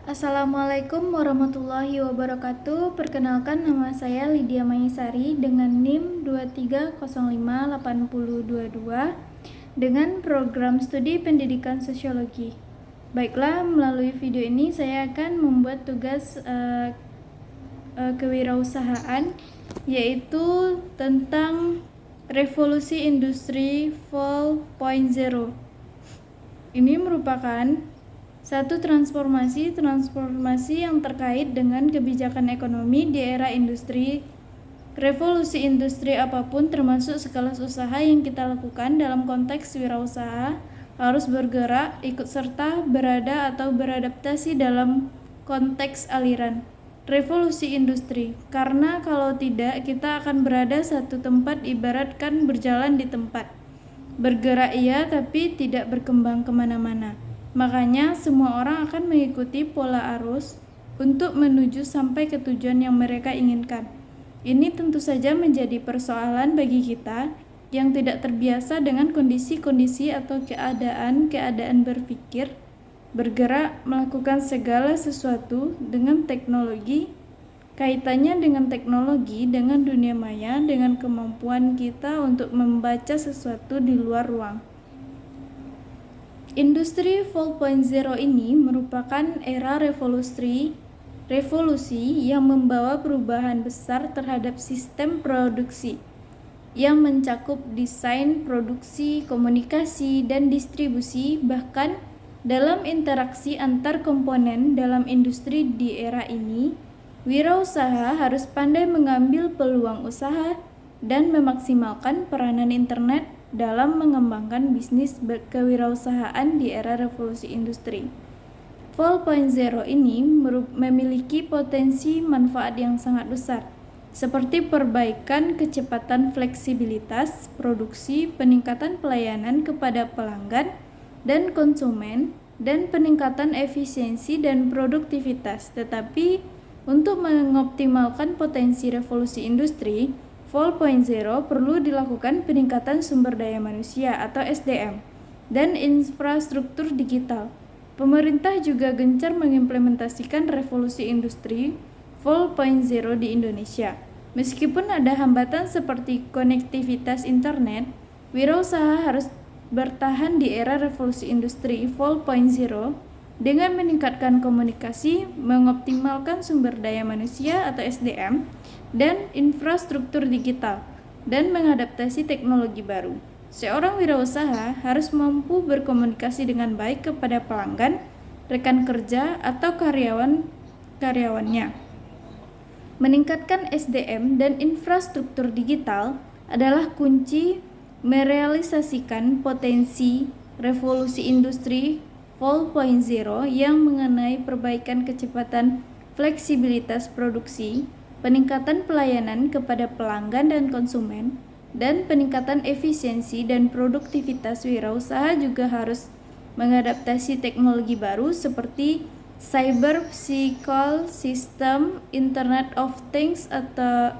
Assalamualaikum warahmatullahi wabarakatuh. Perkenalkan, nama saya Lydia Maisari dengan NIM 23058022 dengan program studi pendidikan sosiologi. Baiklah, melalui video ini saya akan membuat tugas kewirausahaan, yaitu tentang revolusi industri 4.0. Ini merupakan satu transformasi yang terkait dengan kebijakan ekonomi di era industri. Revolusi industri apapun, termasuk skala usaha yang kita lakukan dalam konteks wirausaha, harus bergerak, ikut serta, berada atau beradaptasi dalam konteks aliran revolusi industri. Karena kalau tidak, kita akan berada satu tempat, ibaratkan berjalan di tempat. Bergerak iya, tapi tidak berkembang kemana-mana. Makanya semua orang akan mengikuti pola arus untuk menuju sampai ke tujuan yang mereka inginkan. Ini tentu saja menjadi persoalan bagi kita yang tidak terbiasa dengan kondisi-kondisi atau keadaan berpikir, bergerak, melakukan segala sesuatu dengan teknologi. Kaitannya dengan teknologi, dengan dunia maya, dengan kemampuan kita untuk membaca sesuatu di luar ruang. Industri 4.0 ini merupakan era revolusi yang membawa perubahan besar terhadap sistem produksi yang mencakup desain, produksi, komunikasi, dan distribusi. Bahkan dalam interaksi antar komponen dalam industri di era ini, wirausaha harus pandai mengambil peluang usaha dan memaksimalkan peranan internet dalam mengembangkan bisnis kewirausahaan di era revolusi industri 4.0 ini memiliki potensi manfaat yang sangat besar, seperti perbaikan kecepatan, fleksibilitas produksi, peningkatan pelayanan kepada pelanggan dan konsumen, dan peningkatan efisiensi dan produktivitas. Tetapi untuk mengoptimalkan potensi revolusi industri 4.0 perlu dilakukan peningkatan sumber daya manusia atau SDM dan infrastruktur digital. Pemerintah juga gencar mengimplementasikan revolusi industri 4.0 di Indonesia. Meskipun ada hambatan seperti konektivitas internet, wirausaha harus bertahan di era revolusi industri 4.0 dengan meningkatkan komunikasi, mengoptimalkan sumber daya manusia atau SDM, dan infrastruktur digital, dan mengadaptasi teknologi baru. Seorang wirausaha harus mampu berkomunikasi dengan baik kepada pelanggan, rekan kerja, atau karyawannya. Meningkatkan SDM dan infrastruktur digital adalah kunci merealisasikan potensi revolusi industri 4.0 yang mengenai perbaikan kecepatan, fleksibilitas produksi, peningkatan pelayanan kepada pelanggan dan konsumen, dan peningkatan efisiensi dan produktivitas wirausaha. Juga harus mengadaptasi teknologi baru seperti cyber physical system, Internet of Things atau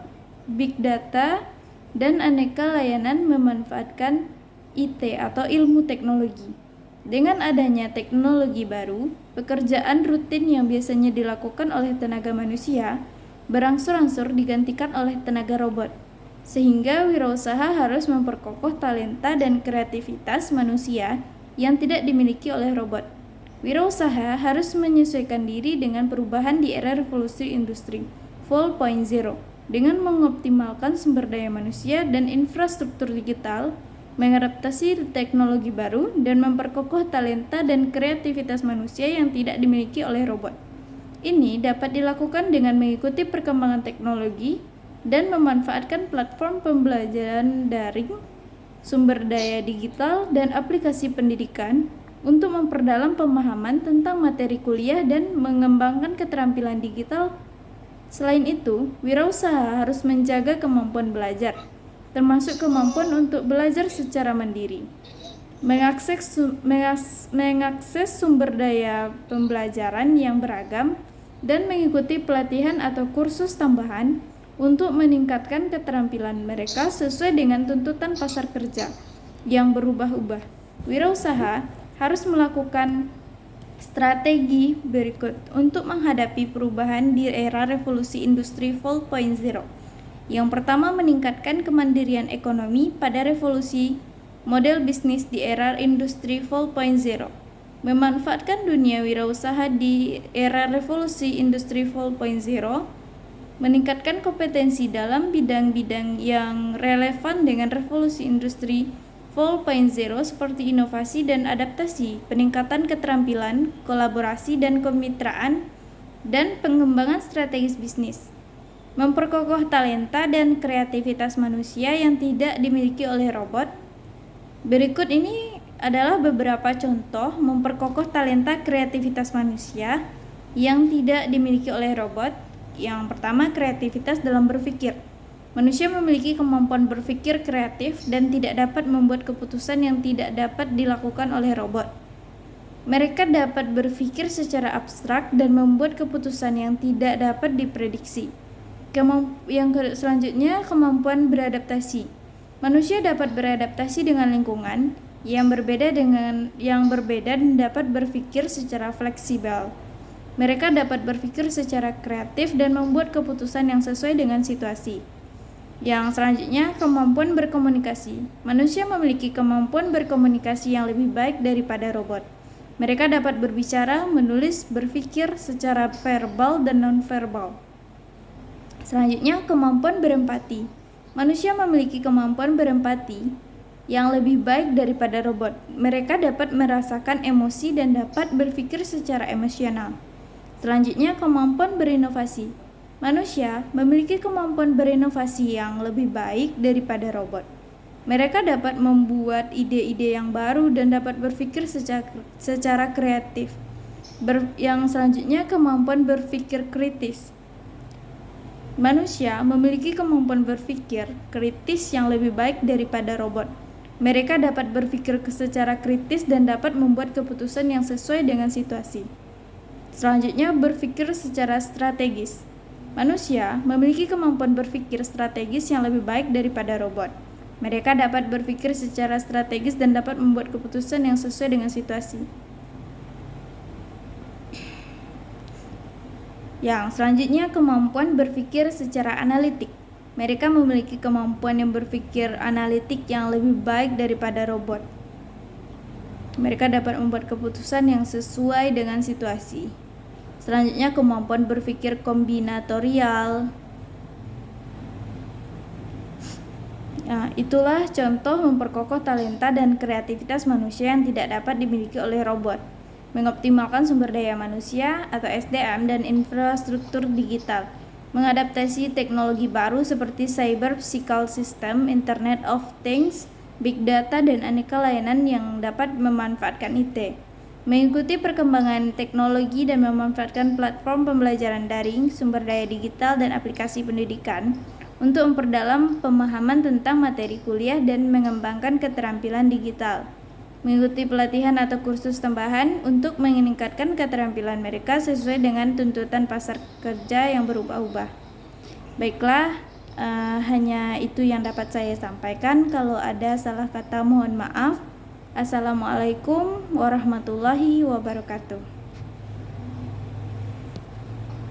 big data, dan aneka layanan memanfaatkan IT atau ilmu teknologi. Dengan adanya teknologi baru, pekerjaan rutin yang biasanya dilakukan oleh tenaga manusia berangsur-angsur digantikan oleh tenaga robot, sehingga wirausaha harus memperkokoh talenta dan kreativitas manusia yang tidak dimiliki oleh robot. Wirausaha harus menyesuaikan diri dengan perubahan di era revolusi industri 4.0 dengan mengoptimalkan sumber daya manusia dan infrastruktur digital, mengadaptasi teknologi baru, dan memperkokoh talenta dan kreativitas manusia yang tidak dimiliki oleh robot. Ini dapat dilakukan dengan mengikuti perkembangan teknologi dan memanfaatkan platform pembelajaran daring, sumber daya digital, dan aplikasi pendidikan untuk memperdalam pemahaman tentang materi kuliah dan mengembangkan keterampilan digital. Selain itu, wirausaha harus menjaga kemampuan belajar, termasuk kemampuan untuk belajar secara mandiri, mengakses sumber daya pembelajaran yang beragam, dan mengikuti pelatihan atau kursus tambahan untuk meningkatkan keterampilan mereka sesuai dengan tuntutan pasar kerja yang berubah-ubah. Wirausaha harus melakukan Strategi berikut untuk menghadapi perubahan di era revolusi industri 4.0. Yang pertama, meningkatkan kemandirian ekonomi pada revolusi model bisnis di era industri 4.0. Memanfaatkan dunia wirausaha di era revolusi industri 4.0, meningkatkan kompetensi dalam bidang-bidang yang relevan dengan revolusi industri 4.0 seperti inovasi dan adaptasi, peningkatan keterampilan, kolaborasi dan kemitraan, dan pengembangan strategis bisnis. Memperkokoh talenta dan kreativitas manusia yang tidak dimiliki oleh robot. Berikut ini adalah beberapa contoh memperkokoh talenta kreativitas manusia yang tidak dimiliki oleh robot. Yang pertama, kreativitas dalam berpikir. Manusia memiliki kemampuan berpikir kreatif dan tidak dapat membuat keputusan yang tidak dapat dilakukan oleh robot. Mereka dapat berpikir secara abstrak dan membuat keputusan yang tidak dapat diprediksi. Selanjutnya, kemampuan beradaptasi. Manusia dapat beradaptasi dengan lingkungan yang berbeda dan dapat berpikir secara fleksibel. Mereka dapat berpikir secara kreatif dan membuat keputusan yang sesuai dengan situasi. Yang selanjutnya, kemampuan berkomunikasi. Manusia memiliki kemampuan berkomunikasi yang lebih baik daripada robot. Mereka dapat berbicara, menulis, berpikir secara verbal dan non-verbal. Selanjutnya, kemampuan berempati. Manusia memiliki kemampuan berempati yang lebih baik daripada robot. Mereka dapat merasakan emosi dan dapat berpikir secara emosional. Selanjutnya, kemampuan berinovasi. Manusia memiliki kemampuan berinovasi yang lebih baik daripada robot. Mereka dapat membuat ide-ide yang baru dan dapat berpikir secara kreatif. Yang selanjutnya, kemampuan berpikir kritis. Manusia memiliki kemampuan berpikir kritis yang lebih baik daripada robot. Mereka dapat berpikir secara kritis dan dapat membuat keputusan yang sesuai dengan situasi. Selanjutnya, berpikir secara strategis. Manusia memiliki kemampuan berpikir strategis yang lebih baik daripada robot. Mereka dapat berpikir secara strategis dan dapat membuat keputusan yang sesuai dengan situasi. Yang selanjutnya, kemampuan berpikir secara analitik. Mereka memiliki kemampuan yang berpikir analitik yang lebih baik daripada robot. Mereka dapat membuat keputusan yang sesuai dengan situasi. Selanjutnya, kemampuan berpikir kombinatorial. Nah, itulah contoh memperkokoh talenta dan kreativitas manusia yang tidak dapat dimiliki oleh robot. Mengoptimalkan sumber daya manusia atau SDM dan infrastruktur digital. Mengadaptasi teknologi baru seperti cyber physical system, Internet of Things, Big Data, dan aneka layanan yang dapat memanfaatkan IT. Mengikuti perkembangan teknologi dan memanfaatkan platform pembelajaran daring, sumber daya digital, dan aplikasi pendidikan untuk memperdalam pemahaman tentang materi kuliah dan mengembangkan keterampilan digital. Mengikuti pelatihan atau kursus tambahan untuk meningkatkan keterampilan mereka sesuai dengan tuntutan pasar kerja yang berubah-ubah. Baiklah, hanya itu yang dapat saya sampaikan. Kalau ada salah kata mohon maaf. Assalamualaikum warahmatullahi wabarakatuh.